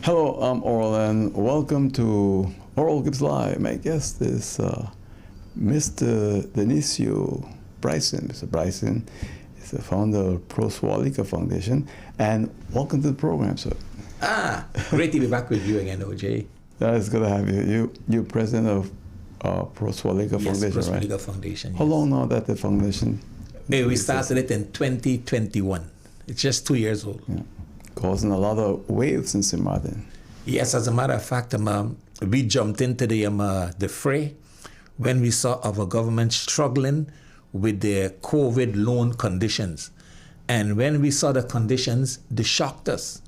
Hello, I'm Oral, and welcome to Oral Gives Live. My guest is Mr. Denicio Brison. Mr. Brison is the founder of Pro Swalika Foundation, and welcome to the program, sir. Great to be back with you again, OJ. That is good to have you. You're president of Pro Swalika Foundation, Pro right? Swalika Foundation. How long now that the foundation? We started it in 2021. It's just 2 years old. Yeah. Causing a lot of waves in St. Martin. Yes, as a matter of fact, we jumped into the fray when we saw our government struggling with the COVID loan conditions. And when we saw the conditions, they shocked us.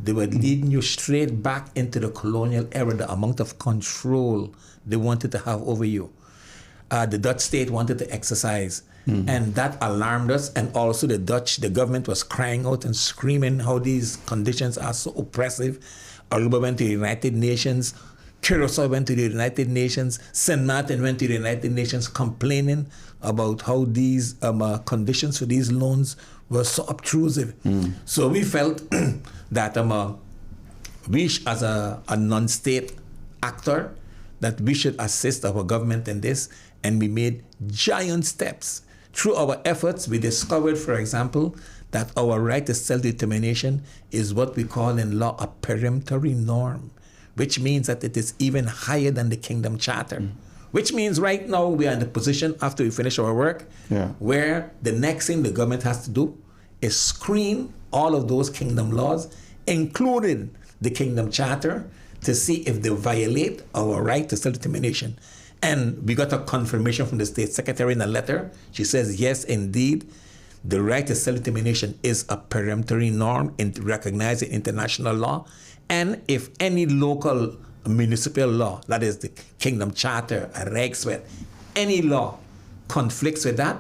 They were leading you straight back into the colonial era, the amount of control they wanted to have over you. The Dutch state wanted to exercise. And that alarmed us. And also the government was crying out and screaming how these conditions are so oppressive. Aruba went to the United Nations. Curacao went to the United Nations. St. Martin went to the United Nations complaining about how these conditions for these loans were so obtrusive. So we felt that we, as a non-state actor, that we should assist our government in this. And we made giant steps. Through our efforts, we discovered, for example, that our right to self-determination is what we call in law a peremptory norm, which means that it is even higher than the Kingdom Charter. Which means right now we are in the position after we finish our work where the next thing the government has to do is screen all of those kingdom laws, including the Kingdom Charter, to see if they violate our right to self-determination. And we got a confirmation from the State Secretary in a letter. She says, yes, indeed, the right to self-determination is a peremptory norm recognized in international law. And if any local municipal law, that is the Kingdom Charter, a regs with, any law conflicts with that,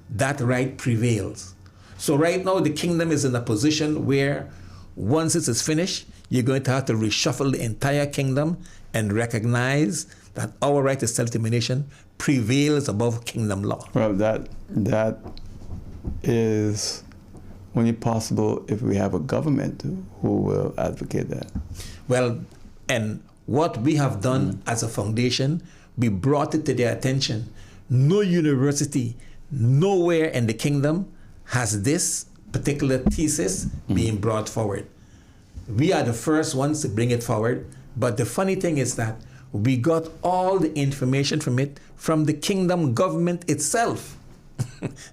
that right prevails. So right now, the kingdom is in a position where once it is finished, you're going to have to reshuffle the entire kingdom and recognize that our right to self-determination prevails above kingdom law. Well, that is only possible if we have a government who will advocate that. Well, and what we have done as a foundation, we brought it to their attention. No university, nowhere in the kingdom has this particular thesis being brought forward. We are the first ones to bring it forward, but the funny thing is that we got all the information from it from the kingdom government itself.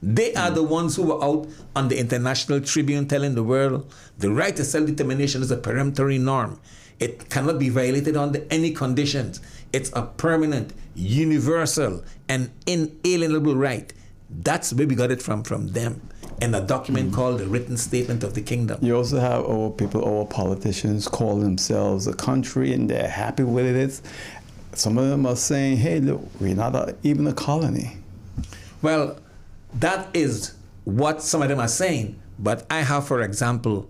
They are the ones who were out on the international tribune telling the world the right to self-determination is a peremptory norm. It cannot be violated under any conditions. It's a permanent, universal, and inalienable right. That's where we got it from them. In a document called the Written Statement of the Kingdom. You also have our people, our politicians call themselves a country and they're happy with it. Some of them are saying, hey, look, we're not even a colony. Well, that is what some of them are saying. But I have, for example,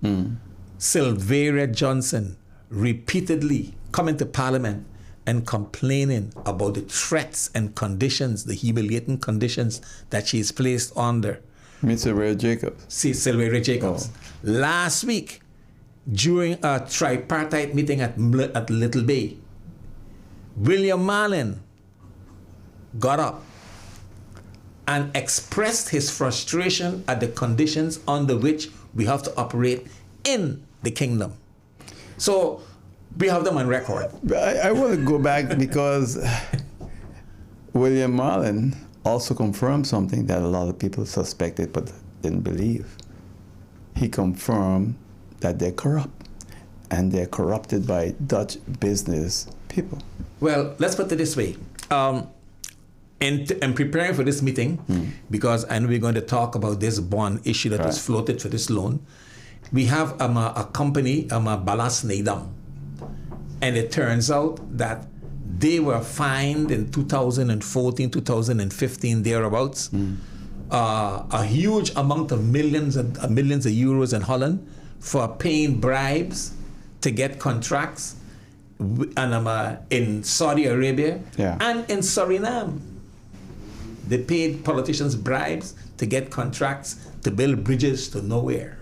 Sylvia Johnson repeatedly coming to Parliament and complaining about the threats and conditions, the humiliating conditions that she is placed under. Miss Sylvia Jacobs. See, Sylvia Jacobs. Last week, during a tripartite meeting at Mullet Bay, William Marlin got up and expressed his frustration at the conditions under which we have to operate in the kingdom. So we have them on record. I want to go back because William Marlin also confirmed something that a lot of people suspected but didn't believe. He confirmed that they're corrupt, and they're corrupted by Dutch business people. Well, let's put it this way. In preparing for this meeting, because I know we're going to talk about this bond issue that was floated for this loan, we have a company, Balas Nedam, and it turns out that they were fined in 2014, 2015, thereabouts, a huge amount of millions of euros in Holland for paying bribes to get contracts and in Saudi Arabia and in Suriname. They paid politicians bribes to get contracts to build bridges to nowhere.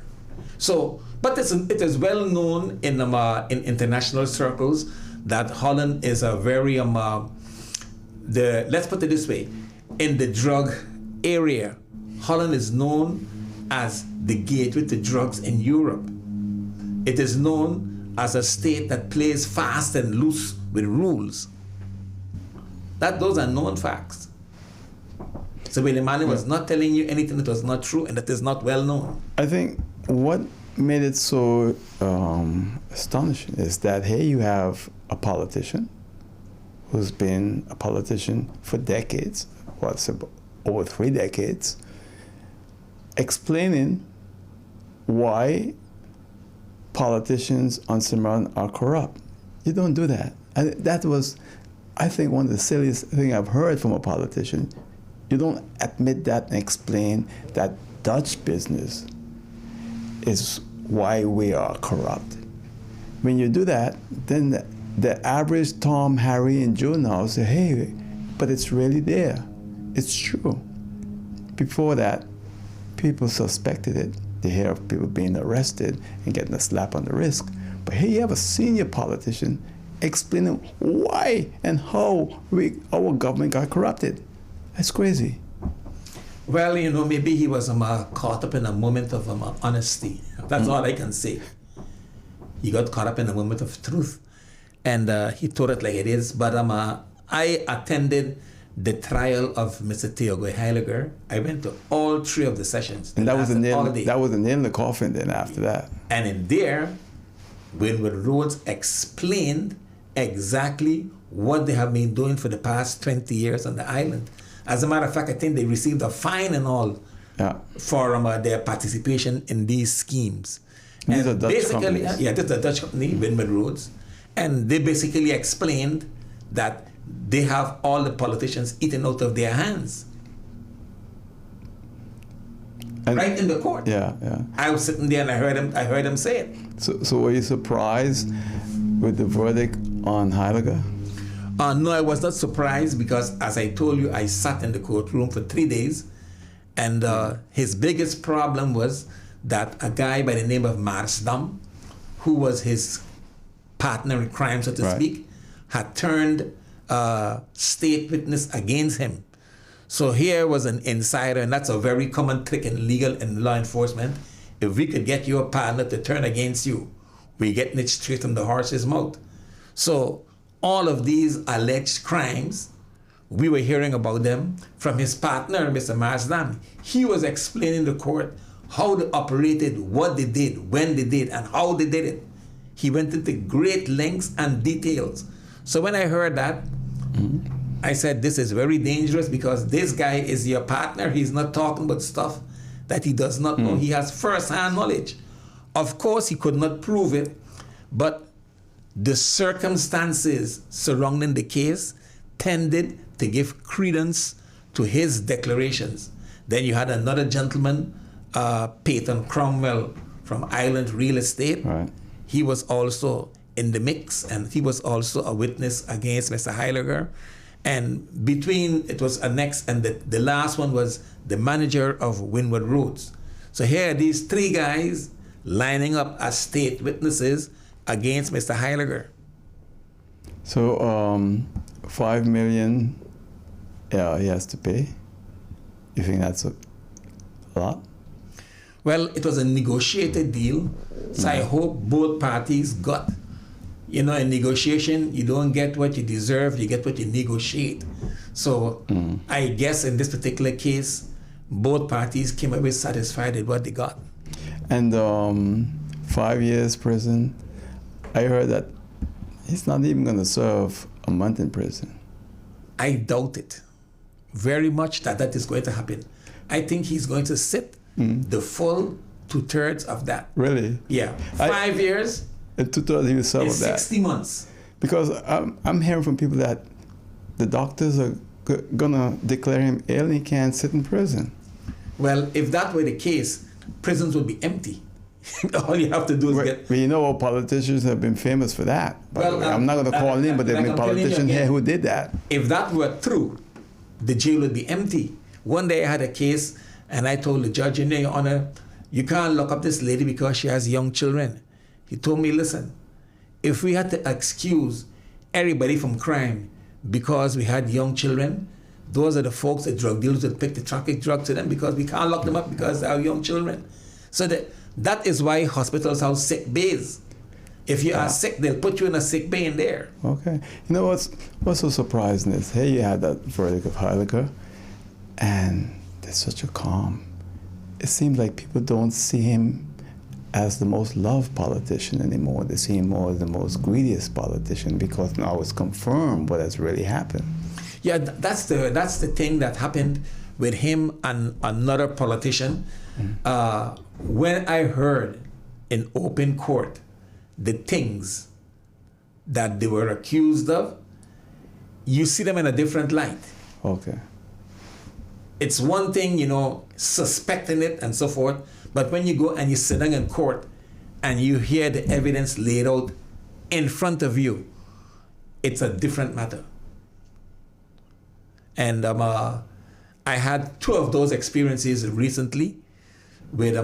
So, but it is well known in international circles that Holland is a very let's put it this way, in the drug area, Holland is known as the gateway to drugs in Europe. It is known as a state that plays fast and loose with rules. Those are known facts. So William Allen was not telling you anything that was not true and that is not well known. I think what made it so astonishing is that here you have a politician who's been a politician for decades, over 3 decades, explaining why politicians on Cimarron are corrupt. You don't do that. And that was, I think, one of the silliest things I've heard from a politician. You don't admit that and explain that Dutch business is why we are corrupt. When you do that, then the average Tom, Harry, and Joe now say, hey, but it's really there. It's true. Before that, people suspected it. They hear of people being arrested and getting a slap on the wrist. But here you have a senior politician explaining why and how our government got corrupted. That's crazy. Well, maybe he was caught up in a moment of honesty. That's all I can say. He got caught up in a moment of truth. And he told it like it is. But I attended the trial of Mr. Theogo Heiliger. I went to all 3 of the sessions. And that was the nail in the coffin then after that. And in there, Winwood Rhodes explained exactly what they have been doing for the past 20 years on the island. As a matter of fact, I think they received a fine and all for their participation in these schemes. These are Dutch companies. Yeah, this is a Dutch company, Winwood Rhodes. And they basically explained that they have all the politicians eaten out of their hands. And right in the court. Yeah. I was sitting there and I heard him say it. So were you surprised with the verdict on Heiliger? No, I was not surprised because, as I told you, I sat in the courtroom for 3 days, and his biggest problem was that a guy by the name of Marsdam, who was his partner in crime, so to speak, had turned state witness against him. So here was an insider, and that's a very common trick in legal and law enforcement. If we could get your partner to turn against you, we're getting it straight from the horse's mouth. So all of these alleged crimes, we were hearing about them from his partner, Mr. Marsdam. He was explaining to the court how they operated, what they did, when they did, and how they did it. He went into great lengths and details. So when I heard that, I said, this is very dangerous because this guy is your partner. He's not talking about stuff that he does not know. He has first-hand knowledge. Of course, he could not prove it, but the circumstances surrounding the case tended to give credence to his declarations. Then you had another gentleman, Peyton Cromwell from Island Real Estate. Right. He was also in the mix, and he was also a witness against Mr. Heiliger. And between, it was annexed, and the last one was the manager of Winwood Rhodes. So here are these 3 guys lining up as state witnesses against Mr. Heiliger. So $5 million, he has to pay. You think that's a lot? Well, it was a negotiated deal, so I hope both parties got. In negotiation, you don't get what you deserve, you get what you negotiate. So I guess in this particular case, both parties came away satisfied with what they got. And 5 years prison, I heard that he's not even going to serve a month in prison. I doubt it very much that is going to happen. I think he's going to sit the full 2/3 of that. Really? Yeah. 5 years. And 2/3 he will serve of that. 60 months. Because I'm hearing from people that the doctors are going to declare him ill and he can't sit in prison. Well, if that were the case, prisons would be empty. All you have to do is get... Well, you know, politicians have been famous for that. Well, I'm not going to call him, but there have been politicians here who did that. If that were true, the jail would be empty. One day I had a case, and I told the judge, Your Honor, you can't lock up this lady because she has young children. He told me, listen, if we had to excuse everybody from crime because we had young children, those are the folks, the drug dealers, that pick the traffic drug to them because we can't lock them up because they have young children. So that is why hospitals have sick bays. If you are sick, they'll put you in a sick bay in there. Okay. You know what's so surprising is, hey, you had that verdict of Heidegger, and there's such a calm. It seems like people don't see him as the most loved politician anymore. They see him more as the most greediest politician because now it's confirmed what has really happened. Yeah, that's the thing that happened with him and another politician. When I heard in open court the things that they were accused of, you see them in a different light. Okay. It's one thing, suspecting it and so forth, but when you go and you sit down in court and you hear the evidence laid out in front of you, it's a different matter. And I had two of those experiences recently with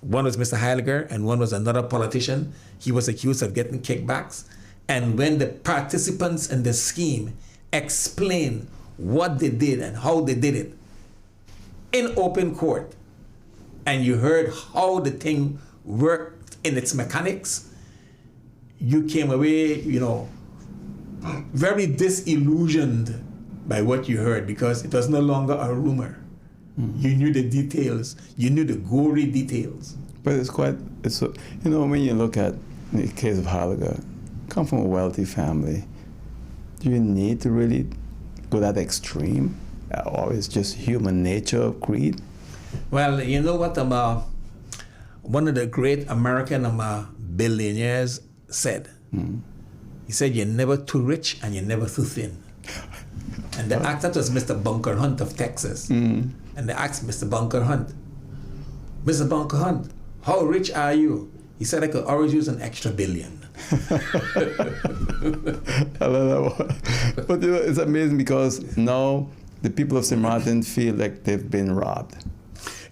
one was Mr. Heidegger and one was another politician. He was accused of getting kickbacks. And when the participants in the scheme explained what they did and how they did it in open court, and you heard how the thing worked in its mechanics, you came away, very disillusioned by what you heard because it was no longer a rumor. You knew the details. You knew the gory details. But when you look at the case of Heidegger, come from a wealthy family, do you need to really go that extreme? Or is just human nature of greed? Well, you know what? One of the great American billionaires said. He said, you're never too rich and you're never too thin. And the actor was Mr. Bunker Hunt of Texas. And they asked Mr. Bunker Hunt, Mr. Bunker Hunt, how rich are you? He said, I could always use an extra billion. I love that one. But it's amazing because now the people of St. Martin feel like they've been robbed.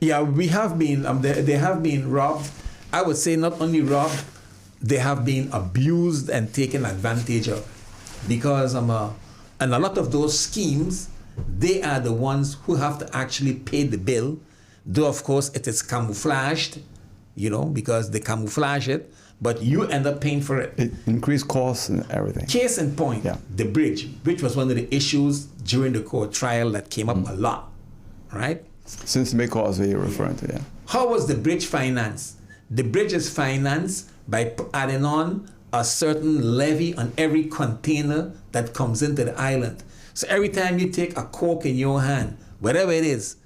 Yeah, we have been, they have been robbed. I would say not only robbed, they have been abused and taken advantage of. Because and a lot of those schemes, they are the ones who have to actually pay the bill, though of course it is camouflaged, because they camouflage it, but you end up paying for it. It increased costs and everything. Case in point, the bridge, which was one of the issues during the court trial that came up a lot, right? Since the Causeway you're referring to, yeah. How was the bridge financed? The bridge is financed by adding on a certain levy on every container that comes into the island. So every time you take a Coke in your hand, whatever it is,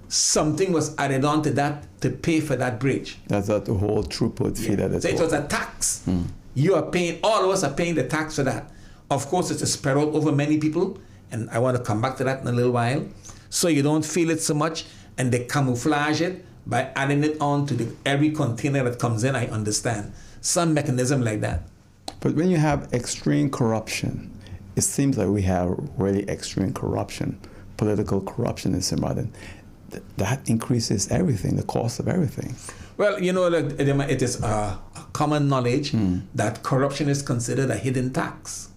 something was added on to that to pay for that bridge. That's the whole throughput fee that is. So it was a tax. You are paying, all of us are paying the tax for that. Of course, it's spread out over many people, and I want to come back to that in a little while. So you don't feel it so much, and they camouflage it by adding it on to every container that comes in, I understand. Some mechanism like that. But when you have extreme corruption, it seems like we have really extreme corruption, political corruption in St. Martin. That increases everything, the cost of everything. Well, it is a common knowledge that corruption is considered a hidden tax.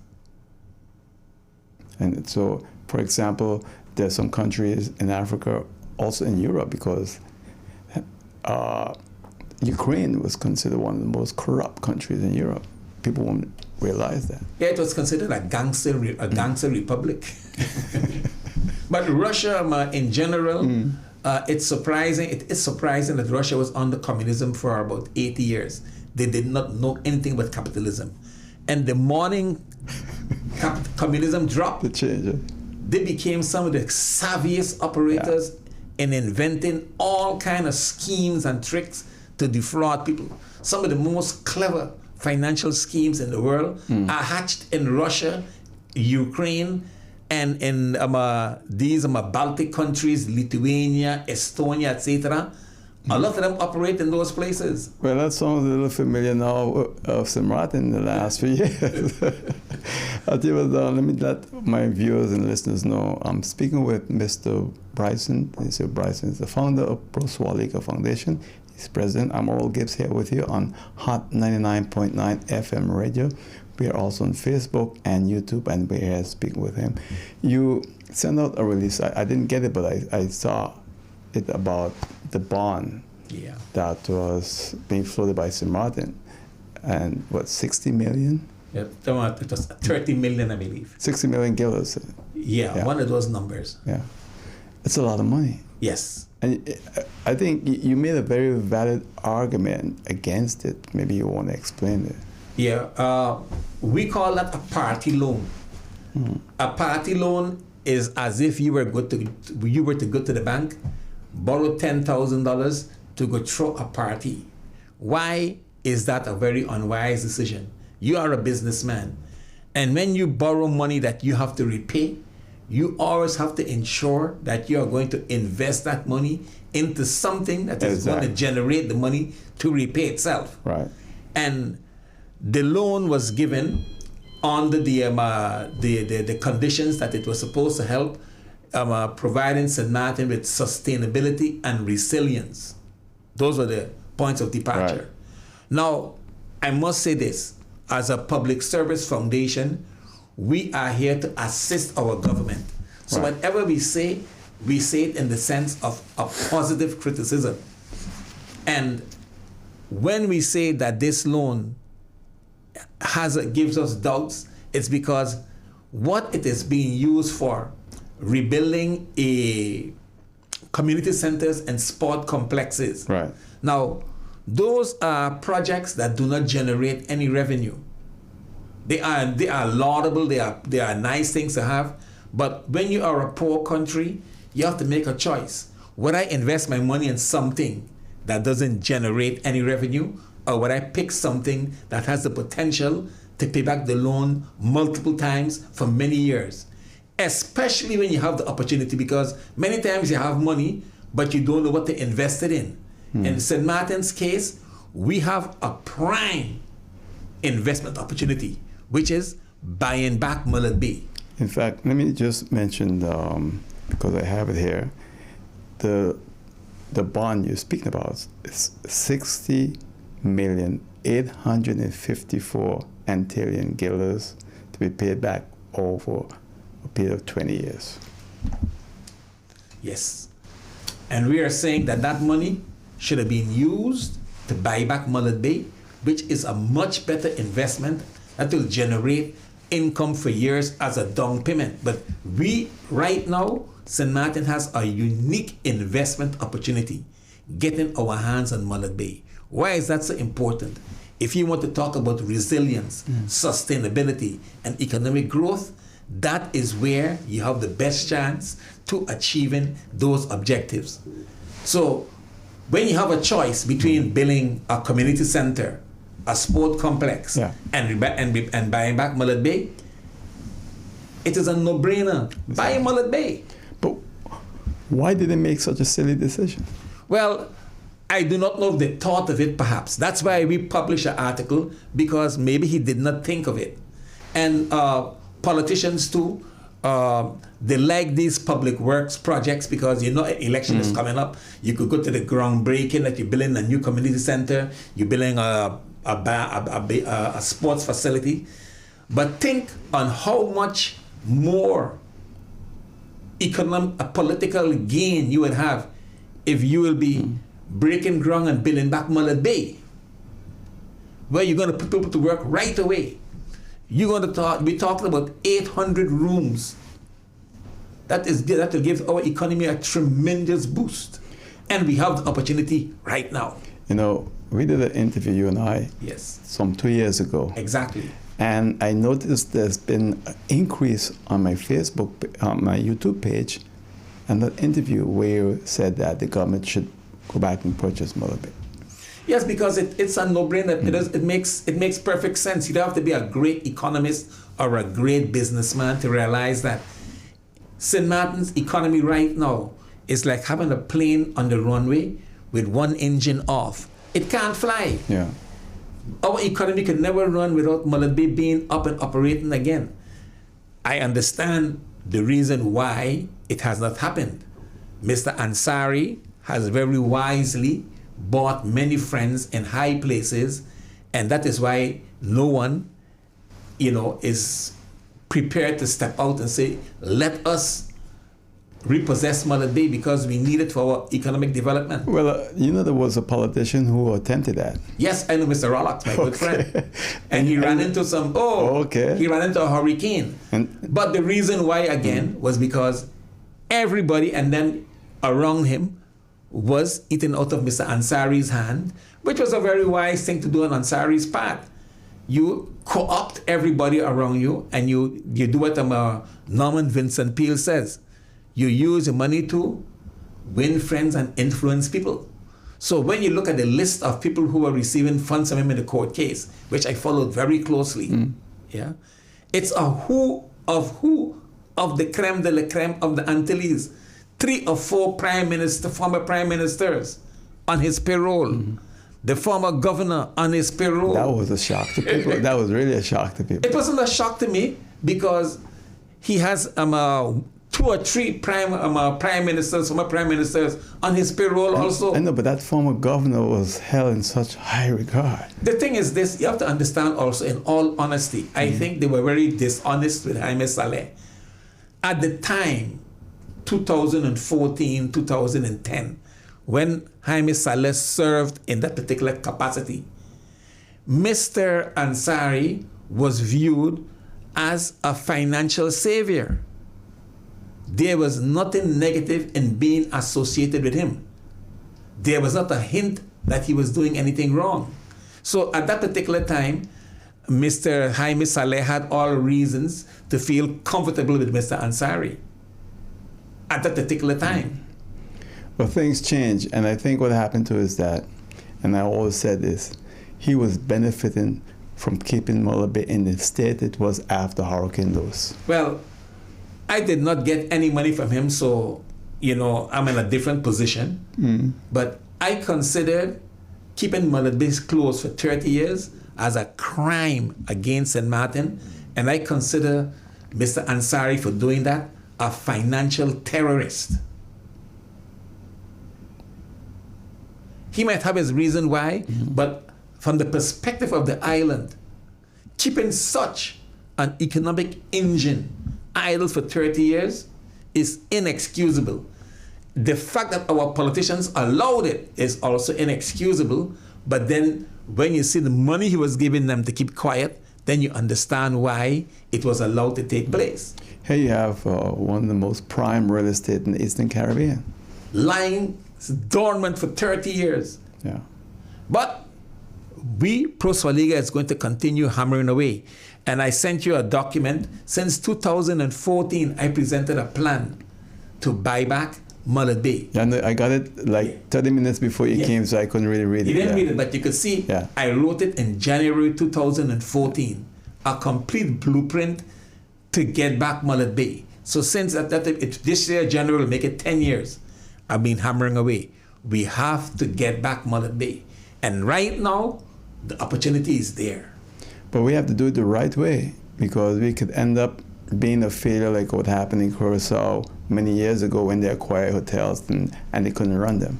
And so, for example, there are some countries in Africa, also in Europe, because Ukraine was considered one of the most corrupt countries in Europe. People won't realize that. Yeah, it was considered a gangster republic. But Russia, in general, it's surprising. It is surprising that Russia was under communism for about 80 years. They did not know anything about capitalism. And the morning communism dropped, they became some of the savviest operators in inventing all kind of schemes and tricks to defraud people. Some of the most clever financial schemes in the world are hatched in Russia, Ukraine, and in these Baltic countries, Lithuania, Estonia, etc. A lot of them operate in those places. Well, that sounds a little familiar now of St. Martin in the last few years. I'll tell you what, let me let my viewers and listeners know. I'm speaking with Mr. Brison. Mr. Brison is the founder of Pro Swalika Foundation. He's president. I'm Oral Gibbs here with you on Hot 99.9 FM radio. We are also on Facebook and YouTube, and we're here speaking with him. You sent out a release. I didn't get it, but I saw it about the bond that was being floated by St. Martin. And what, 60 million? Yeah, it was 30 million, I believe. 60 million guilders. Yeah, one of those numbers. Yeah. It's a lot of money. Yes. And I think you made a very valid argument against it. Maybe you want to explain it. Yeah, we call that a party loan. A party loan is as if you were to go to the bank, borrow $10,000 to go throw a party. Why is that a very unwise decision? You are a businessman, and when you borrow money that you have to repay, you always have to ensure that you are going to invest that money into something that is going to generate the money to repay itself. Right. And the loan was given under the conditions that it was supposed to help providing St. Martin with sustainability and resilience. Those were the points of departure. Right. Now, I must say this, as a public service foundation, we are here to assist our government. So whatever we say it in the sense of a positive criticism. And when we say that this loan gives us doubts, it's because what it is being used for, rebuilding community centers and sport complexes. Right. Now, those are projects that do not generate any revenue. They are laudable, they are nice things to have, but when you are a poor country, you have to make a choice. Would I invest my money in something that doesn't generate any revenue, or would I pick something that has the potential to pay back the loan multiple times for many years? Especially when you have the opportunity, because many times you have money, but you don't know what to invest it in. In St. Martin's case, we have a prime investment opportunity, which is buying back Mullet Bay. In fact, let me just mention, because I have it here, the bond you're speaking about is 60,854 Antillean guilders to be paid back over a period of 20 years. Yes. And we are saying that that money should have been used to buy back Mullet Bay, which is a much better investment that will generate income for years as a down payment. But we, right now, St. Martin has a unique investment opportunity, getting our hands on Mullet Bay. Why is that so important? If you want to talk about resilience, sustainability, and economic growth, that is where you have the best chance to achieving those objectives. So when you have a choice between building a community center, a sport complex, and buying back Mullet Bay, it is a no-brainer. Buy Mullet Bay. But why did they make such a silly decision? Well, I do not know if they thought of it, perhaps. That's why we published an article, because maybe he did not think of it. And politicians too, they like these public works projects because election is coming up. You could go to the groundbreaking that you're building a new community center, you're building a sports facility. But think on how much more political gain you would have if you will be breaking ground and building back Mullet Bay, where you're going to put people to work right away. You're going to be talking about 800 rooms. That will give our economy a tremendous boost. And we have the opportunity right now. We did an interview, you and I, some 2 years ago. Exactly. And I noticed there's been an increase on my Facebook, on my YouTube page, and that interview where you said that the government should go back and purchase Mullet Bay. Yes, because it's a no-brainer. It makes perfect sense. You don't have to be a great economist or a great businessman to realize that St. Martin's economy right now is like having a plane on the runway with one engine off. It can't fly. Yeah. Our economy can never run without Mullet Bay being up and operating again. I understand the reason why it has not happened. Mr. Ansary has very wisely bought many friends in high places, and that is why no one, is prepared to step out and say, let us repossess Mullet Bay because we need it for our economic development. Well, there was a politician who attempted that. Yes, I know Mr. Rollock, my good friend. And he ran into he ran into a hurricane. But the reason why, again, was because everybody and then around him was eaten out of Mr. Ansary's hand, which was a very wise thing to do on Ansary's part. You co-opt everybody around you, and you do what Norman Vincent Peale says. You use your money to win friends and influence people. So when you look at the list of people who were receiving funds from him in the court case, which I followed very closely, it's a who of the creme de la creme of the Antilles. 3 or 4 former prime ministers on his payroll. The former governor on his payroll. That was a shock to people. That was really a shock to people. It wasn't a shock to me because he has 2 or 3 former prime ministers on his payroll also. I know, but that former governor was held in such high regard. The thing is this, you have to understand also, in all honesty, I think they were very dishonest with Jaime Saleh. At the time, 2014, 2010, when Jaime Saleh served in that particular capacity, Mr. Ansary was viewed as a financial savior. There was nothing negative in being associated with him. There was not a hint that he was doing anything wrong. So at that particular time, Mr. Jaime Saleh had all reasons to feel comfortable with Mr. Ansary at that particular time. Well, things change, and I think what happened to is that, and I always said this, he was benefiting from keeping Mullet Bay in the state it was after Hurricane Lewis. Well, I did not get any money from him, so, I'm in a different position. But I considered keeping Mullet Bay closed for 30 years as a crime against St. Martin, and I consider Mr. Ansary for doing that a financial terrorist. He might have his reason why, but from the perspective of the island, keeping such an economic engine idle for 30 years is inexcusable. The fact that our politicians allowed it is also inexcusable, but then when you see the money he was giving them to keep quiet, then you understand why it was allowed to take place. Here you have one of the most prime real estate in the Eastern Caribbean. Lying dormant for 30 years. Yeah. But we, Pro Swaliga, is going to continue hammering away. And I sent you a document. Since 2014, I presented a plan to buy back Mullet Bay. Yeah, I got it like 30 minutes before you came, so I couldn't really read it. You didn't read it, but you could see I wrote it in January 2014. A complete blueprint to get back Mullet Bay. So since this year, January will make it 10 years, I've been hammering away. We have to get back Mullet Bay. And right now, the opportunity is there. But we have to do it the right way, because we could end up being a failure like what happened in Curacao many years ago when they acquired hotels and they couldn't run them.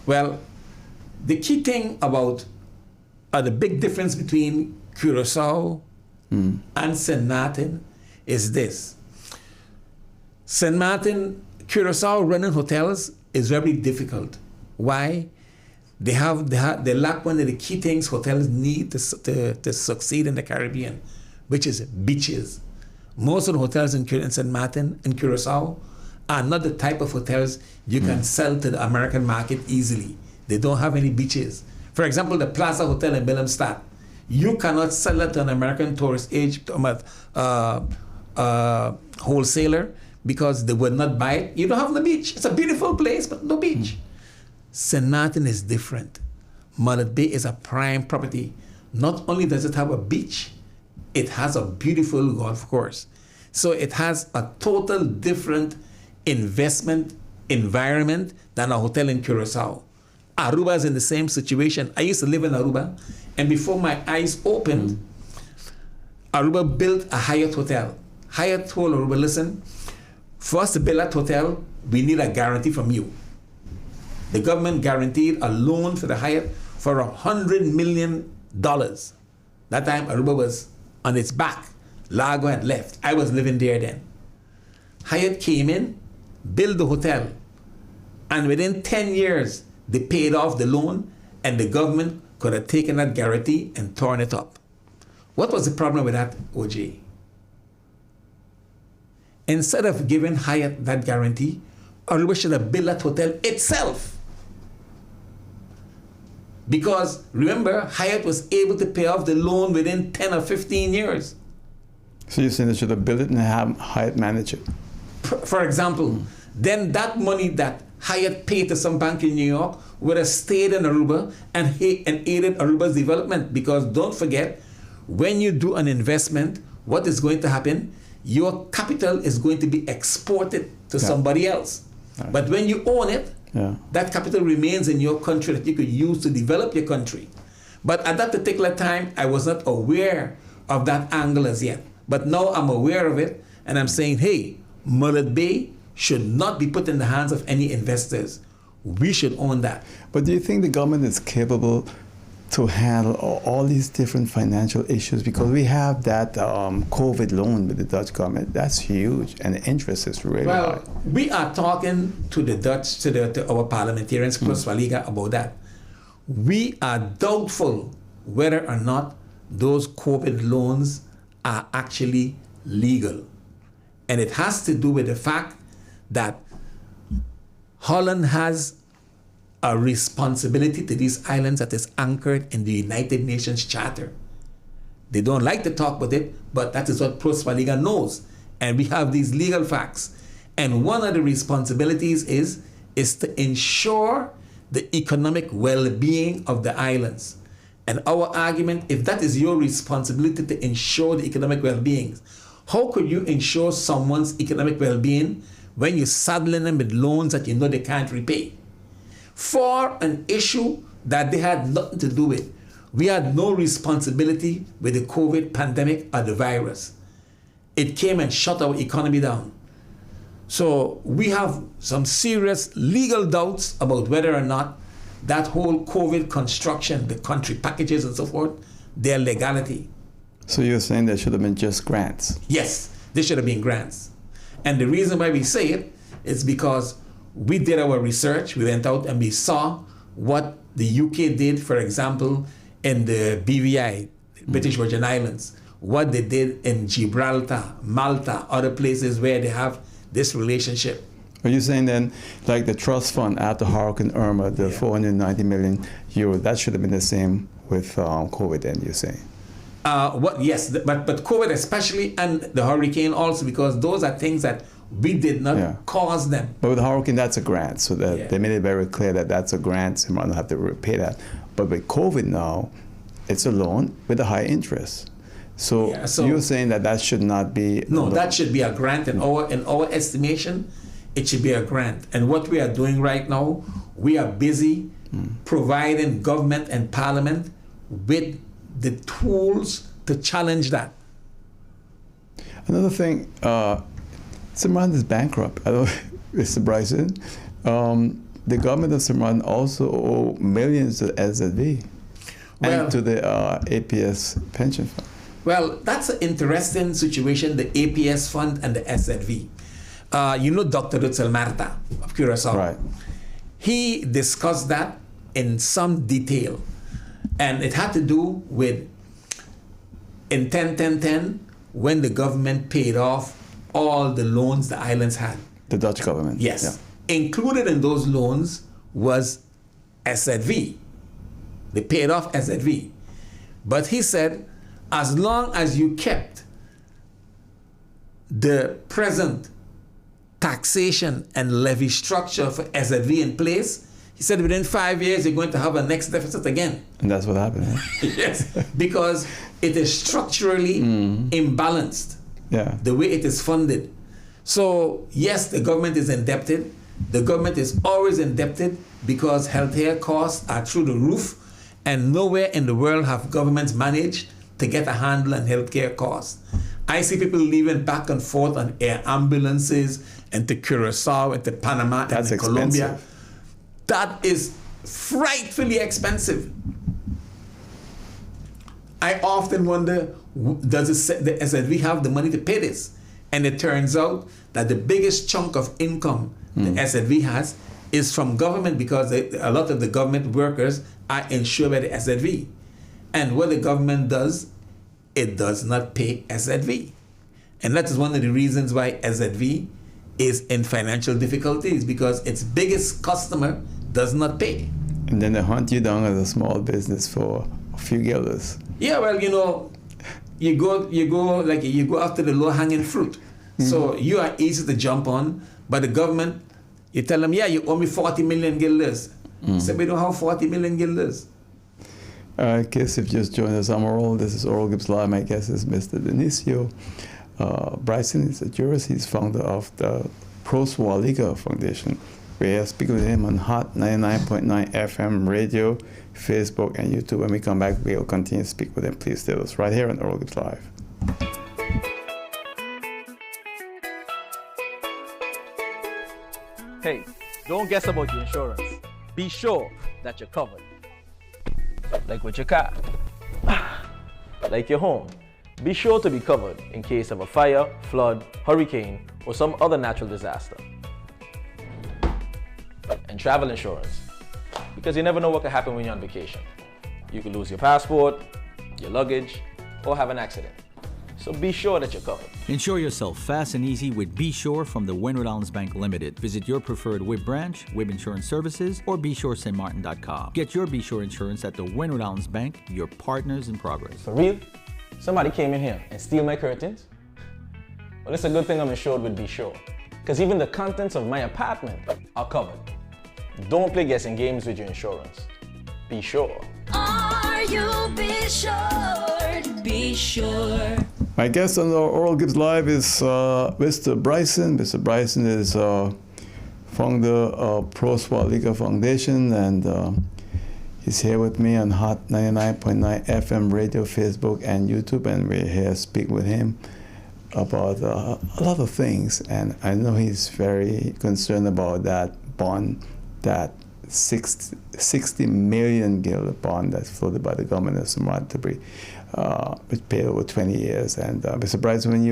Well, the key thing about the big difference between Curacao and St. Martin is this. St. Martin, Curacao running hotels is very difficult. Why? They lack one of the key things hotels need to succeed in the Caribbean, which is beaches. Most of the hotels in St. Martin and Curacao are not the type of hotels you can sell to the American market easily. They don't have any beaches. For example, the Plaza Hotel in Willemstad, you cannot sell that to an American tourist wholesaler because they would not buy it. You don't have the beach. It's a beautiful place, but no beach. St. Martin is different. Mullet Bay is a prime property. Not only does it have a beach, it has a beautiful golf course. So it has a total different investment environment than a hotel in Curacao. Aruba is in the same situation. I used to live in Aruba, and before my eyes opened, Aruba built a Hyatt hotel. Hyatt told Aruba, listen, for us to build that hotel, we need a guarantee from you. the government guaranteed a loan for the Hyatt for $100 million. That time Aruba was on its back. Lago had left. I was living there then. Hyatt came in, built the hotel, and within 10 years, they paid off the loan, and the government could have taken that guarantee and torn it up. What was the problem with that, OJ? Instead of giving Hyatt that guarantee, Aruba should have built that hotel itself. Because remember, Hyatt was able to pay off the loan within 10 or 15 years. So you're saying they should have built it and have Hyatt manage it? For example, then that money that Hyatt paid to some bank in New York would have stayed in Aruba and aided Aruba's development. Because don't forget, when you do an investment, what is going to happen? Your capital is going to be exported to somebody else. Right. But when you own it, that capital remains in your country that you could use to develop your country. But at that particular time, I was not aware of that angle as yet. But now I'm aware of it, and I'm saying, hey, Mullet Bay should not be put in the hands of any investors. We should own that. But do you think the government is capable to handle all these different financial issues? Because we have that COVID loan with the Dutch government. That's huge, and the interest is really high. We are talking to the Dutch, to our parliamentarians, Plus Valiga, about that. We are doubtful whether or not those COVID loans are actually legal. And it has to do with the fact that Holland has a responsibility to these islands that is anchored in the United Nations Charter. They don't like to talk about it, but that is what Pros Valiga knows. And we have these legal facts. And one of the responsibilities is to ensure the economic well-being of the islands. And our argument, if that is your responsibility to ensure the economic well-being, how could you ensure someone's economic well-being when you're saddling them with loans that you know they can't repay? For an issue that they had nothing to do with. We had no responsibility with the COVID pandemic or the virus. It came and shut our economy down. So we have some serious legal doubts about whether or not that whole COVID construction, the country packages and so forth, their legality. So you're saying there should have been just grants? Yes, there should have been grants. And the reason why we say it is because we did our research. We went out and we saw what the UK did, for example, in the BVI, British Virgin Islands, what they did in Gibraltar, Malta, other places where they have this relationship. Are you saying then, like the trust fund after Hurricane Irma, the 490 million euro, that should have been the same with COVID then, you're saying? Yes, but COVID especially, and the hurricane also, because those are things that we did not cause them. But with the hurricane, that's a grant. So that they made it very clear that that's a grant, so you might not have to repay that. But with COVID now, it's a loan with a high interest. So, you're saying that should not be... No, that should be a grant. In our estimation, it should be a grant. And what we are doing right now, we are busy providing government and parliament with the tools to challenge that. Another thing, Cimarron is bankrupt. I don't, Mr. Brison. The government of Cimarron also owe millions to SZV and to the APS pension fund. Well, that's an interesting situation, the APS fund and the SZV. You know Dr. Rutzel Marta of Curaçao. Right. He discussed that in some detail. And it had to do with in 10-10-10, when the government paid off all the loans the islands had. The Dutch government. Yes. Yeah. Included in those loans was SZV. They paid off SZV. But he said, as long as you kept the present taxation and levy structure for SZV in place, he said within 5 years you're going to have a next deficit again. And that's what happened. Huh? Yes, because it is structurally imbalanced, the way it is funded. So yes, the government is indebted. The government is always indebted because healthcare costs are through the roof, and nowhere in the world have governments managed to get a handle on healthcare costs. I see people leaving back and forth on air ambulances and to Curaçao and to Panama and to Colombia. That is frightfully expensive. I often wonder, does the SZV have the money to pay this? And it turns out that the biggest chunk of income the SZV has is from government, because a lot of the government workers are insured by the SZV. And what the government does, it does not pay SZV. And that is one of the reasons why SZV is in financial difficulties, because its biggest customer does not pay. And then they hunt you down as a small business for a few guilders. Yeah, well, you go after the low-hanging fruit. So you are easy to jump on, but the government, you tell them, yeah, you owe me 40 million guilders. So we don't have 40 million guilders. In case you've just joined us, I'm Oral. This is Oral Gibbs Live. My guest is Mr. Denicio. Brison is a jurist. He's founder of the Pro-War Legal Foundation. We are speaking with him on Hot 99.9 FM radio, Facebook, and YouTube. When we come back, we'll continue to speak with him. Please stay with us right here on Oral Gibbs Live. Hey, don't guess about your insurance. Be sure that you're covered. Like with your car, like your home. Be sure to be covered in case of a fire, flood, hurricane, or some other natural disaster. And travel insurance, because you never know what could happen when you're on vacation. You could lose your passport, your luggage, or have an accident. So be sure that you're covered. Insure yourself fast and easy with Be Sure from the Windward Islands Bank Limited. Visit your preferred WIB branch, WIB Insurance Services, or BeSureSt.Martin.com. Get your Be Sure insurance at the Windward Islands Bank, your partners in progress. For real? Somebody came in here and steal my curtains? Well, it's a good thing I'm insured with Be Sure, because even the contents of my apartment are covered. Don't play guessing games with your insurance. Be sure. Are you be sure? Be sure. My guest on the Oral Gibbs Live is Mr. Brison. Mr. Brison is founder of Pro-War Legal Foundation, and he's here with me on Hot 99.9 FM radio, Facebook, and YouTube, and we're here to speak with him about a lot of things. And I know he's very concerned about that bond, that 60 million guilder bond that's floated by the government of Somali, which paid over 20 years. And Mr. Brison, when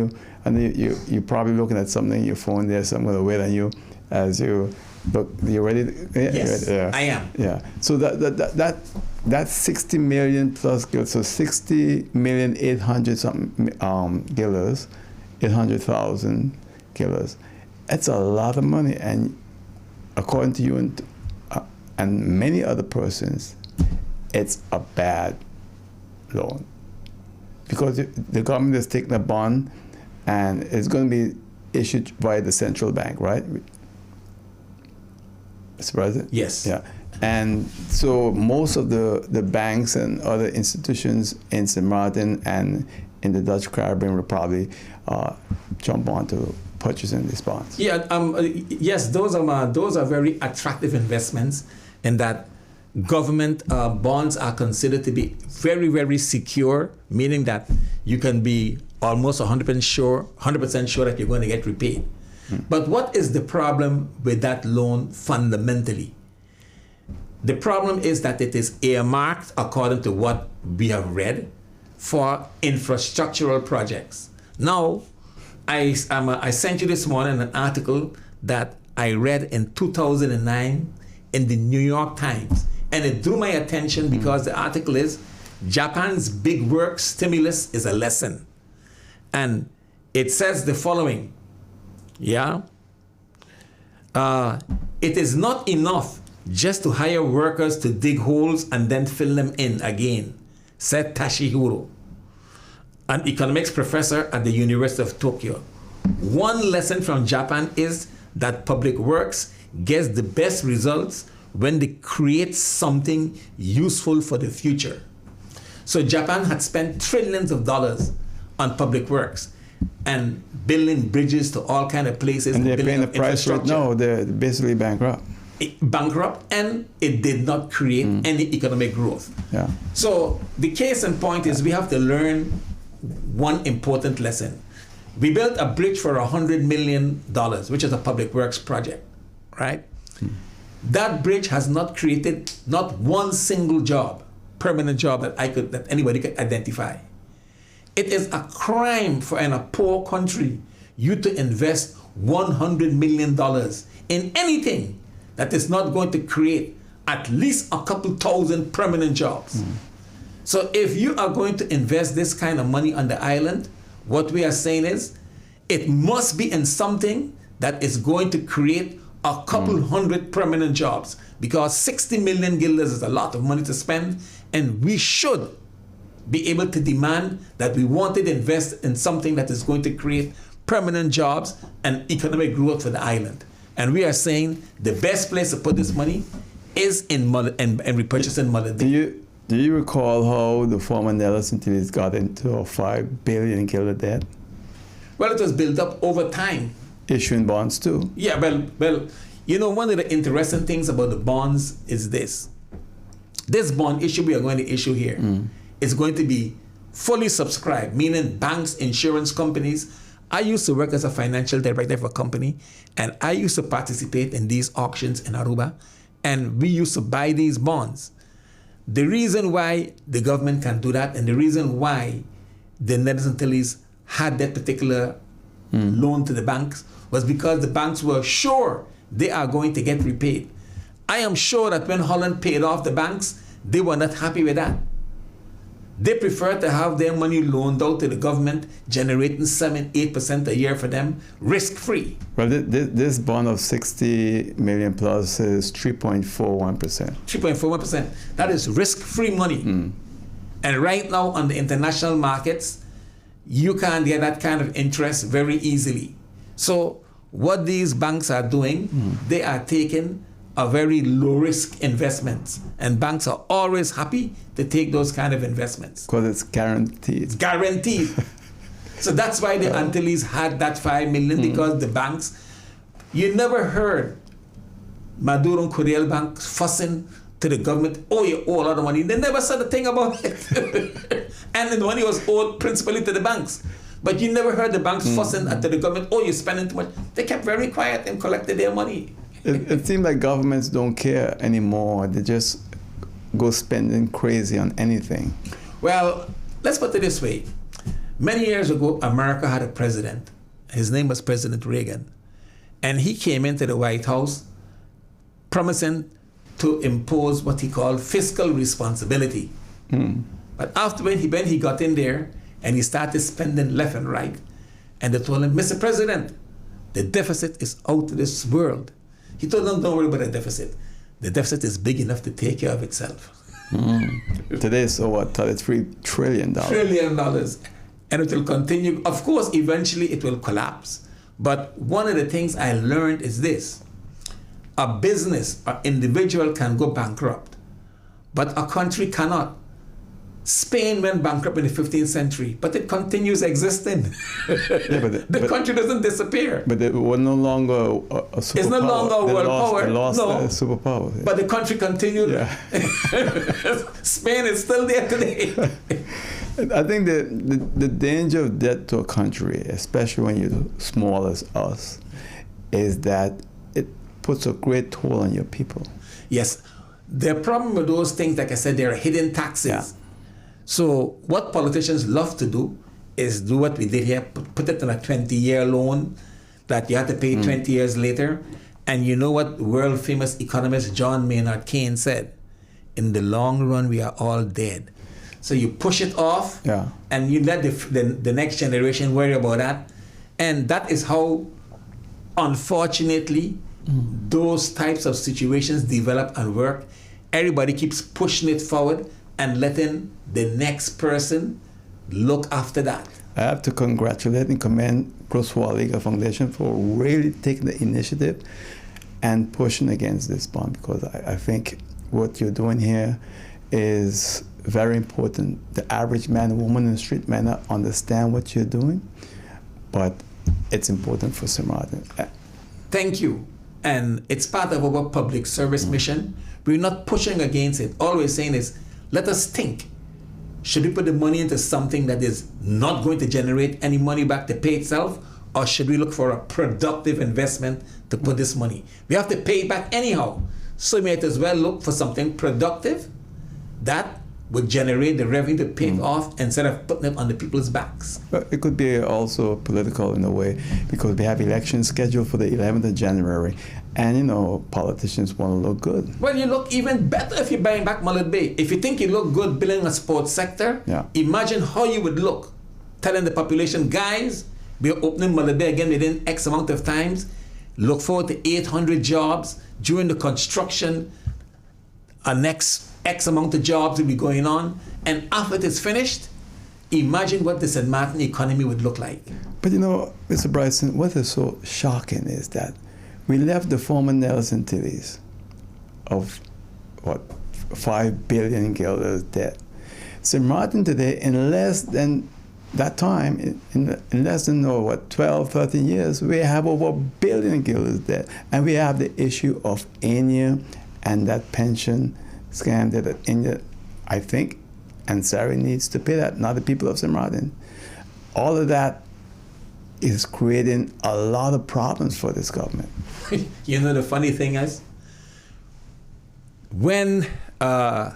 you're probably looking at something on your phone, there's something going to wait on you as you look. You ready? Yes, yeah. I am. Yeah. So that 60 million plus guilders, so 60 million 800 something guilders, 800,000 guilders. That's a lot of money, and according to you and many other persons, it's a bad loan, because the government has taken a bond and it's going to be issued by the central bank, right? Mr. President? Yes. Yeah. And so most of the banks and other institutions in St. Martin and in the Dutch Caribbean will probably jump on to purchasing these bonds. Yeah, yes, those are very attractive investments, in that government bonds are considered to be very, very secure, meaning that you can be almost 100% sure that you're going to get repaid. But what is the problem with that loan fundamentally? The problem is that it is earmarked, according to what we have read, for infrastructural projects. Now, I sent you this morning an article that I read in 2009 in the New York Times, and it drew my attention because the article is Japan's big work stimulus is a lesson. And it says the following, it is not enough just to hire workers to dig holes and then fill them in again, said Tashihiro, an economics professor at the University of Tokyo. One lesson from Japan is that public works gets the best results when they create something useful for the future. So Japan had spent trillions of dollars on public works and building bridges to all kind of places. And they're building paying the price for it. No, they're basically bankrupt. Bankrupt, and it did not create any economic growth. Yeah. So the case in point is we have to learn one important lesson. We built a bridge for $100 million, which is a public works project, right? That bridge has not created not one single job, permanent job that anybody could identify. It is a crime for in a poor country you to invest $100 million in anything that is not going to create at least a couple thousand permanent jobs. So if you are going to invest this kind of money on the island, what we are saying is it must be in something that is going to create a couple hundred permanent jobs, because 60 million guilders is a lot of money to spend, and we should be able to demand that we want to invest in something that is going to create permanent jobs and economic growth for the island. And we are saying the best place to put this money is in Mullet and repurchasing Mullet Bay. Do you recall how the former Nelson Tillis got into a $5 billion guilder debt? Well, it was built up over time. Issuing bonds too. Yeah, well, you know, one of the interesting things about the bonds is this. This bond issue we are going to issue here is going to be fully subscribed, meaning banks, insurance companies. I used to work as a financial director for a company, and I used to participate in these auctions in Aruba, and we used to buy these bonds. The reason why the government can do that, and the reason why the Nelson Tillis had that particular loan to the banks, was because the banks were sure they are going to get repaid. I am sure that when Holland paid off the banks, they were not happy with that. They prefer to have their money loaned out to the government, generating 7-8% a year for them, risk-free. Well, this bond of 60 million plus is 3.41%. 3.41%. That is risk-free money. And right now on the international markets, you can't get that kind of interest very easily. So what these banks are doing, they are taking a very low-risk investments, and banks are always happy to take those kind of investments. Because it's guaranteed. It's guaranteed. So that's why the Antilles had that $5 million, because the banks, you never heard Maduro and Curiel Bank fussing to the government, oh, you owe a lot of money. They never said a thing about it. And the money was owed principally to the banks. But you never heard the banks fussing at the government, oh, you're spending too much. They kept very quiet and collected their money. It seems like governments don't care anymore. They just go spending crazy on anything. Well, let's put it this way. Many years ago, America had a president. His name was President Reagan. And he came into the White House promising to impose what he called fiscal responsibility. But after when he got in there and he started spending left and right, and they told him, Mr. President, the deficit is out of this world. He told them, don't worry about the deficit. The deficit is big enough to take care of itself. Today it's over $33 trillion. And it will continue. Of course, eventually it will collapse. But one of the things I learned is this. A business or individual can go bankrupt, but a country cannot. Spain went bankrupt in the 15th century, but it continues existing. The country doesn't disappear. But it was no longer a superpower. It's no longer a world power. They lost a superpower. Yeah. But the country continued. Yeah. Spain is still there today. I think the danger of debt to a country, especially when you're small as us, is that it puts a great toll on your people. Yes. The problem with those things, like I said, there are hidden taxes. Yeah. So what politicians love to do is do what we did here, put it on a 20-year loan that you have to pay 20 years later. And you know what world famous economist John Maynard Keynes said? In the long run, we are all dead. So you push it off, and you let the next generation worry about that. And that is how, unfortunately, those types of situations develop and work. Everybody keeps pushing it forward and letting the next person look after that. I have to congratulate and commend Crosswall Legal Foundation for really taking the initiative and pushing against this bond, because I think what you're doing here is very important. The average man and woman in the street may not understand what you're doing, but it's important for St. Martin. Thank you. And it's part of our public service mission. We're not pushing against it. All we're saying is, let us think. Should we put the money into something that is not going to generate any money back to pay itself? Or should we look for a productive investment to put this money? We have to pay it back anyhow. So we might as well look for something productive that would generate the revenue to pay it off instead of putting it on the people's backs. But it could be also political in a way, because we have elections scheduled for the 11th of January, and you know, politicians want to look good. Well, you look even better if you're buying back Mullet Bay. If you think you look good building a sports sector, imagine how you would look telling the population, guys, we're opening Mullet Bay again within X amount of times. Look forward to 800 jobs during the construction. Our next X amount of jobs will be going on, and after it is finished, imagine what the St. Martin economy would look like. But you know, Mr. Brison, what is so shocking is that we left the former Nelson Tillies of, what, 5 billion guilders debt. St. Martin today, in less than that time, in less than, 12, 13 years, we have over 1 billion guilders debt. And we have the issue of India and that pension scam that India, I think, Ansary needs to pay that, not the people of St. Martin. All of that is creating a lot of problems for this government. You know, the funny thing is, when the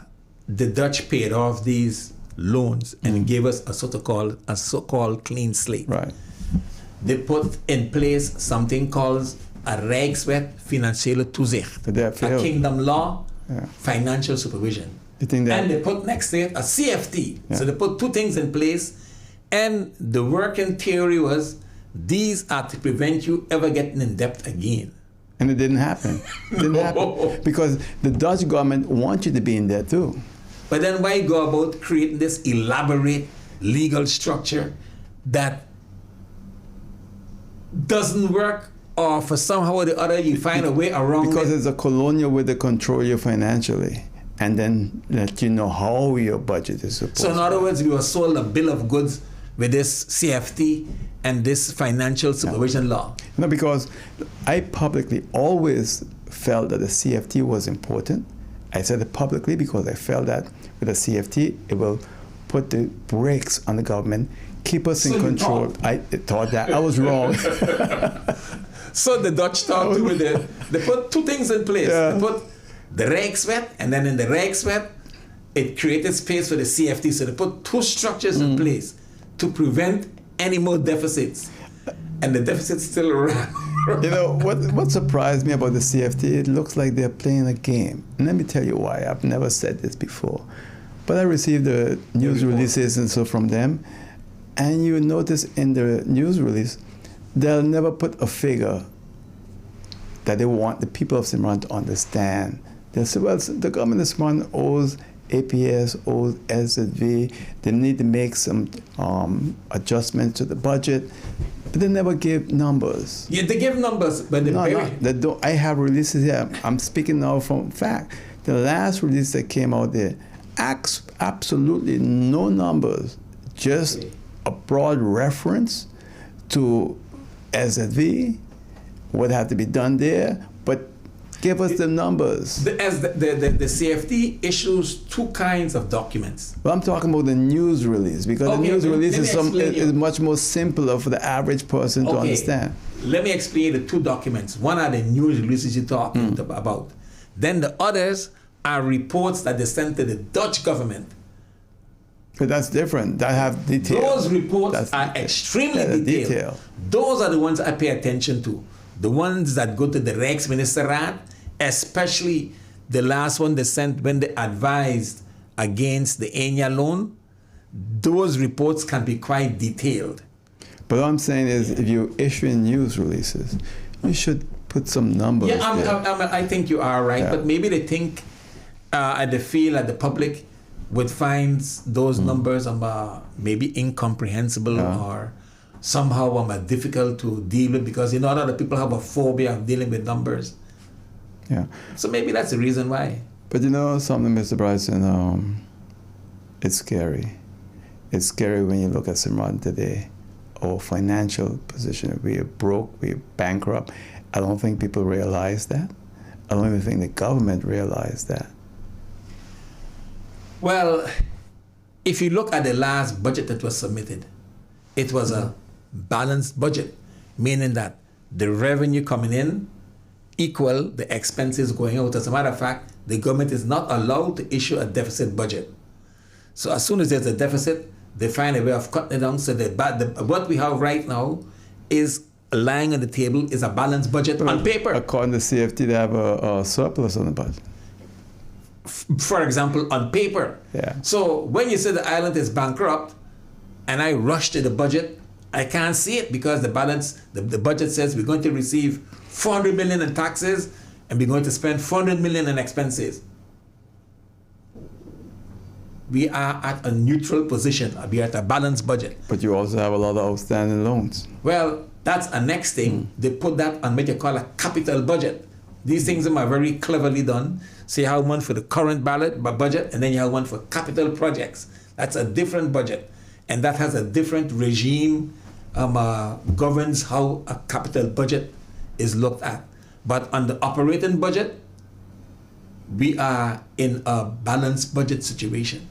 Dutch paid off these loans and gave us a so-called clean slate, right? They put in place something called a Rijkswet Financiële Toezicht, a kingdom law, financial supervision. And they put next to it a CFT. So they put two things in place, and the working theory was these are to prevent you ever getting in debt again. And it didn't happen. It didn't happen because the Dutch government wants you to be in debt too. But then why go about creating this elaborate legal structure that doesn't work, or for somehow or the other you find a way around it? Because it's a colonial way to control you financially and then let you know how your budget is supposed to. So in other words, we were sold a bill of goods with this CFT and this financial supervision law. No, because I publicly always felt that the CFT was important. I said it publicly because I felt that with the CFT, it will put the brakes on the government, keep us in control. I thought that. I was wrong. So the Dutch thought they put two things in place. They put the Rijkswet, and then in the Rijkswet, it created space for the CFT. So they put two structures in place to prevent any more deficits. And the deficits still around. You know, what surprised me about the CFT, it looks like they're playing a game. And let me tell you why. I've never said this before. But I received the news releases and so from them. And you notice in the news release, they'll never put a figure that they want the people of St. Martin to understand. They'll say, well, the government of St. Martin owes APS, owes SZV. They need to make some adjustments to the budget. But they never give numbers. Yeah, they give numbers, but they don't. I have releases here. I'm speaking now from fact. The last release that came out there, absolutely no numbers, just a broad reference to SZV, what had to be done there, but give us the numbers. The CFT issues two kinds of documents. Well, I'm talking about the news release, because the news release is much more simpler for the average person to understand. Let me explain the two documents. One are the news releases you're talking about. Then the others are reports that they sent to the Dutch government. But that's different. That have details. Those reports are extremely detailed. Those are the ones I pay attention to. The ones that go to the Rijksministerraad, especially the last one they sent when they advised against the Enya loan, those reports can be quite detailed. But what I'm saying is, if you're issuing news releases, you should put some numbers there. I think you are right, but maybe they think, they feel that the public would find those numbers maybe incomprehensible or somehow difficult to deal with, because a lot of people have a phobia of dealing with numbers. Yeah. So maybe that's the reason why. But you know something, Mr. Brison, it's scary. It's scary when you look at St. Martin today. Our financial position, we are broke, we are bankrupt. I don't think people realize that. I don't even think the government realized that. Well, if you look at the last budget that was submitted, it was a balanced budget, meaning that the revenue coming in equal the expenses going out. As a matter of fact, the government is not allowed to issue a deficit budget. So as soon as there's a deficit, they find a way of cutting it down. So what we have right now is lying on the table is a balanced budget on paper. According to CFT, they have a surplus on the budget. For example, on paper. Yeah. So when you say the island is bankrupt, and I rush to the budget, I can't see it because the budget says we're going to receive 400 million in taxes and we're going to spend 400 million in expenses. We are at a neutral position. We are at a balanced budget. But you also have a lot of outstanding loans. Well, that's a next thing. They put that on what you call a capital budget. These things are very cleverly done. So you have one for the current budget, and then you have one for capital projects. That's a different budget. And that has a different regime, governs how a capital budget is looked at. But on the operating budget, we are in a balanced budget situation.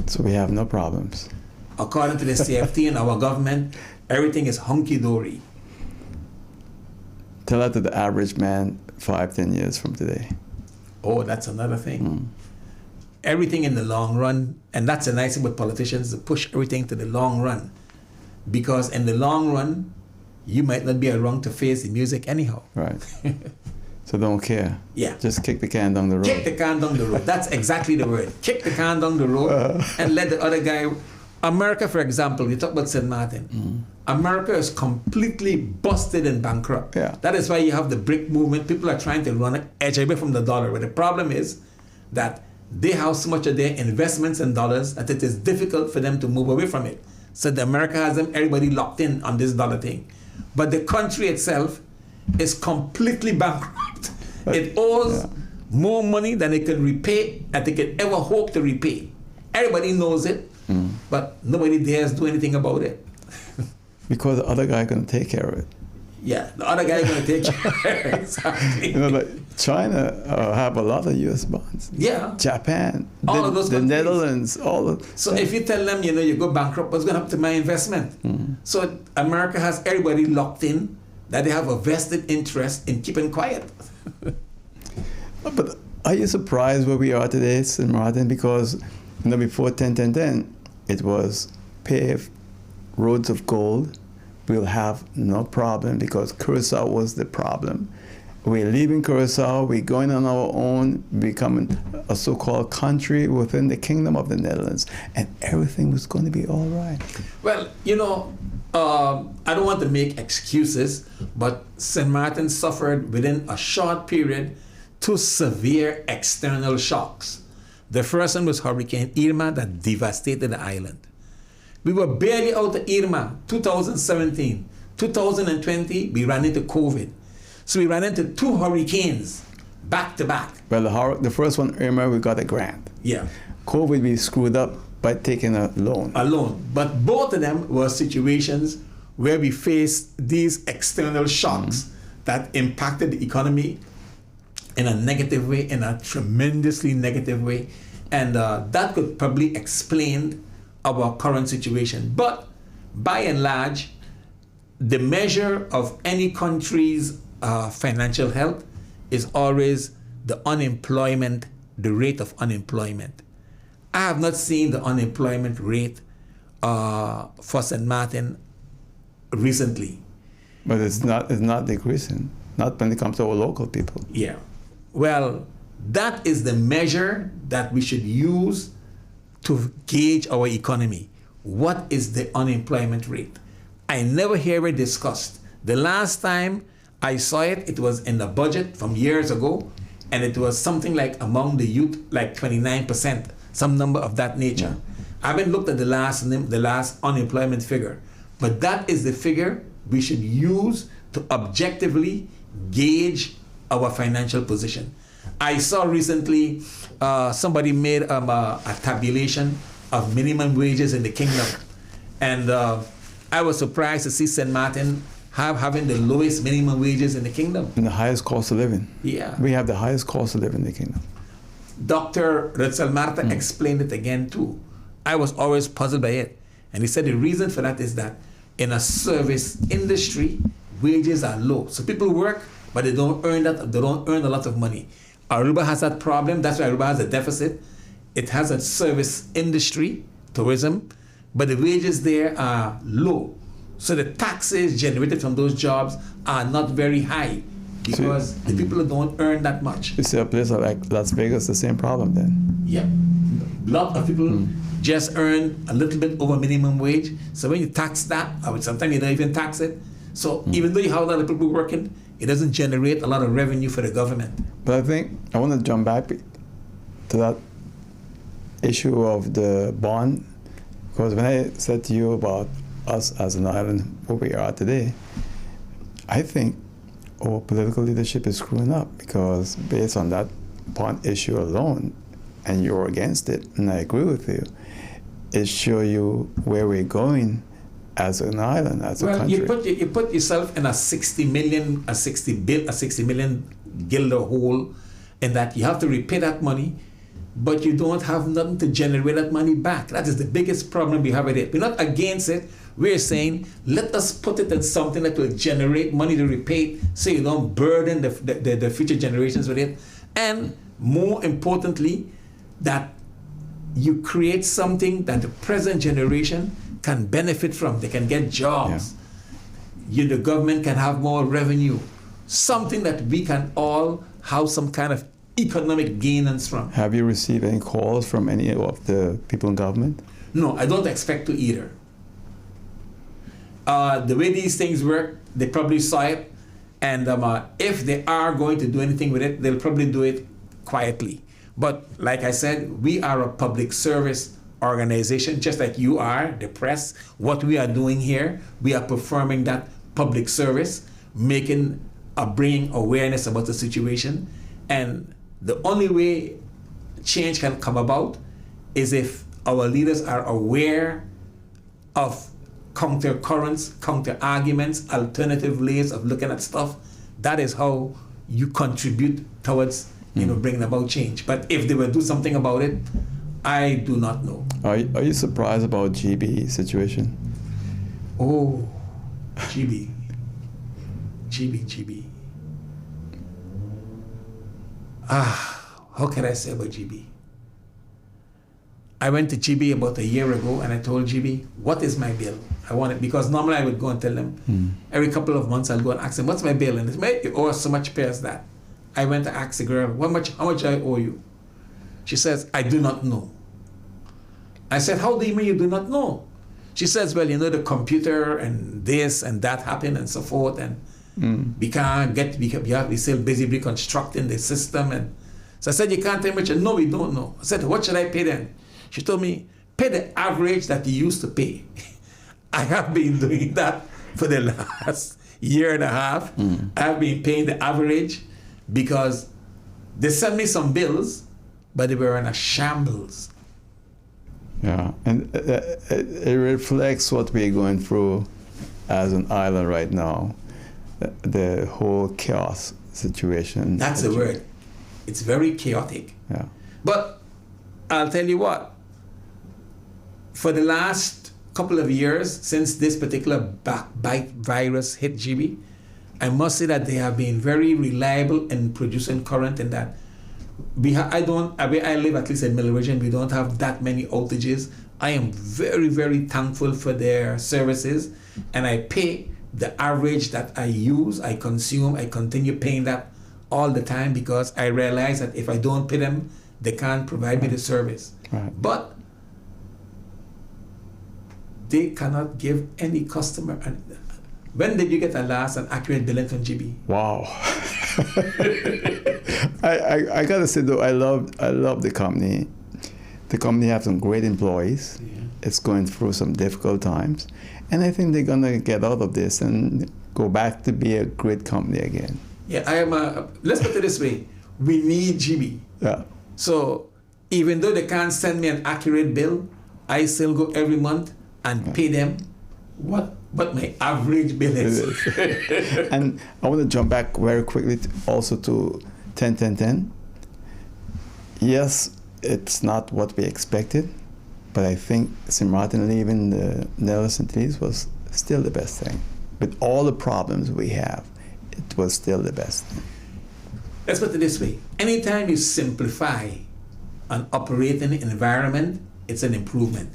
So we have no problems. According to the CFT and our government, everything is hunky-dory. Tell that to the average man 5-10 years from today. Oh, that's another thing. Everything in the long run, and that's the nice thing with politicians, to push everything to the long run. Because in the long run, you might not be around to face the music anyhow. Right. So don't care. Yeah. Just kick the can down the road. Kick the can down the road. That's exactly the word. Kick the can down the road and let the other guy... America, for example, you talk about St. Martin. America is completely busted and bankrupt. Yeah. That is why you have the BRIC movement. People are trying to run it edge away from the dollar. But the problem is that they have so much of their investments in dollars that it is difficult for them to move away from it. So the America has them, everybody locked in on this dollar thing. But the country itself is completely bankrupt. It owes more money than it can repay, that it could ever hope to repay. Everybody knows it, but nobody dares do anything about it. Because the other guy going to take care of it. Yeah, the other guy is going to take care of it. Exactly. You know, like China have a lot of U.S. bonds. Yeah. Japan, All of those the countries. Netherlands, all of. So if you tell them, you go bankrupt, what's going to happen to my investment? So America has everybody locked in, that they have a vested interest in keeping quiet. But are you surprised where we are today, St. Martin? Because before 10, it was paved roads of gold. We'll have no problem because Curacao was the problem. We're leaving Curacao, we're going on our own, becoming a so-called country within the Kingdom of the Netherlands, and everything was going to be all right. Well, I don't want to make excuses, but St. Martin suffered within a short period 2 severe external shocks. The first one was Hurricane Irma that devastated the island. We were barely out of Irma, 2017. 2020, we ran into COVID. So we ran into 2 hurricanes back to back. Well, the first one, Irma, we got a grant. Yeah. COVID, we screwed up by taking a loan. But both of them were situations where we faced these external shocks that impacted the economy in a negative way, in a tremendously negative way. And that could probably explain our current situation. But by and large, the measure of any country's financial health is always the unemployment, the rate of unemployment. I have not seen the unemployment rate for St. Martin recently. But it's not decreasing, not when it comes to our local people. Yeah. Well, that is the measure that we should use to gauge our economy. What is the unemployment rate? I never hear it discussed. The last time I saw it, it was in the budget from years ago, and it was something like among the youth, like 29%, some number of that nature. I haven't looked at the last unemployment figure, but that is the figure we should use to objectively gauge our financial position. I saw recently somebody made a tabulation of minimum wages in the kingdom, and I was surprised to see St. Martin having the lowest minimum wages in the kingdom. And the highest cost of living. Yeah. We have the highest cost of living in the kingdom. Dr. Retzel Marta explained it again too. I was always puzzled by it. And he said the reason for that is that in a service industry, wages are low. So people work but they don't earn that. They don't earn a lot of money. Aruba has that problem. That's why Aruba has a deficit. It has a service industry, tourism, but the wages there are low. So the taxes generated from those jobs are not very high because the people don't earn that much. You see a place like Las Vegas, the same problem then. Yeah. A lot of people just earn a little bit over minimum wage. So when you tax that, or sometimes you don't even tax it. So even though you have a lot of people working, it doesn't generate a lot of revenue for the government. But I think I want to jump back to that issue of the bond, because when I said to you about us as an island, where we are today, I think our political leadership is screwing up, because based on that bond issue alone, and you're against it, and I agree with you, it shows you where we're going as an island, as a country. You put yourself in a 60 million guilder hole, in that you have to repay that money, but you don't have nothing to generate that money back. That is the biggest problem we have with it. We're not against it. We're saying, let us put it in something that will generate money to repay it, so you don't burden the future generations with it. And more importantly, that you create something that the present generation can benefit from. They can get jobs. Yeah. The government can have more revenue. Something that we can all have some kind of economic gains from. Have you received any calls from any of the people in government? No, I don't expect to either. The way these things work, they probably saw it, and if they are going to do anything with it, they'll probably do it quietly. But like I said, we are a public service organization, just like you are, the press. What we are doing here, we are performing that public service, bringing awareness about the situation. And the only way change can come about is if our leaders are aware of counter currents, counter arguments, alternative ways of looking at stuff. That is how you contribute towards bringing about change. But if they will do something about it, I do not know. Are you surprised about GB situation? Oh, GB. How can I say about GB? I went to GB about a year ago and I told GB, what is my bill? I want it, because normally I would go and tell them, every couple of months I'll go and ask them, what's my bill? And it's, you owe so much pay as that. I went to ask the girl, how much I owe you? She says, I do not know. I said, how do you mean you do not know? She says, well, the computer and this and that happened and so forth, and we can't we're still busy reconstructing the system. And so I said, you can't tell me much. No, we don't know. I said, what should I pay then? She told me, pay the average that you used to pay. I have been doing that for the last year and a half. I've been paying the average, because they sent me some bills, but they were in a shambles. Yeah, and it reflects what we're going through as an island right now, the whole chaos situation. That's the word. It's very chaotic. Yeah. But I'll tell you what, for the last couple of years, since this particular backbite virus hit GB, I must say that they have been very reliable in producing current, in that where I live, at least in Middle Region, we don't have that many outages. I am very, very thankful for their services, and I pay the average that I use, I consume, I continue paying that all the time, because I realize that if I don't pay them, they can't provide me the service. Right. But they cannot give any customer. When did you get an accurate billing from GB? Wow. I gotta say though, I love the company. The company has some great employees. Yeah. It's going through some difficult times, and I think they're gonna get out of this and go back to be a great company again. Yeah, let's put it this way: we need GB. Yeah. So even though they can't send me an accurate bill, I still go every month and pay them what my average bill is. And I want to jump back very quickly to 10-10-10. Yes, it's not what we expected, but I think St. Martin leaving the Nelson Lease was still the best thing. With all the problems we have, it was still the best. Let's put it this way. Anytime you simplify an operating environment, it's an improvement.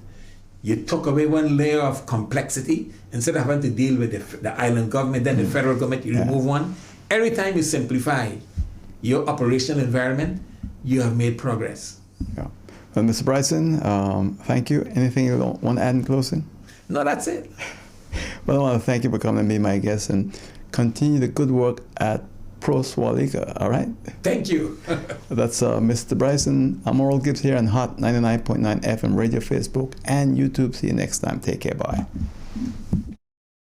You took away one layer of complexity. Instead of having to deal with the island government, then the federal government, you remove one. Every time you simplify your operational environment, you have made progress. Yeah. Well, Mr. Brison, thank you. Anything you want to add in closing? No, that's it. Well, I want to thank you for coming and being my guest and continue the good work at Pro Swalika, all right? Thank you. That's Mr. Brison. I'm Oral Gibbs here on Hot 99.9 FM Radio, Facebook, and YouTube. See you next time. Take care. Bye.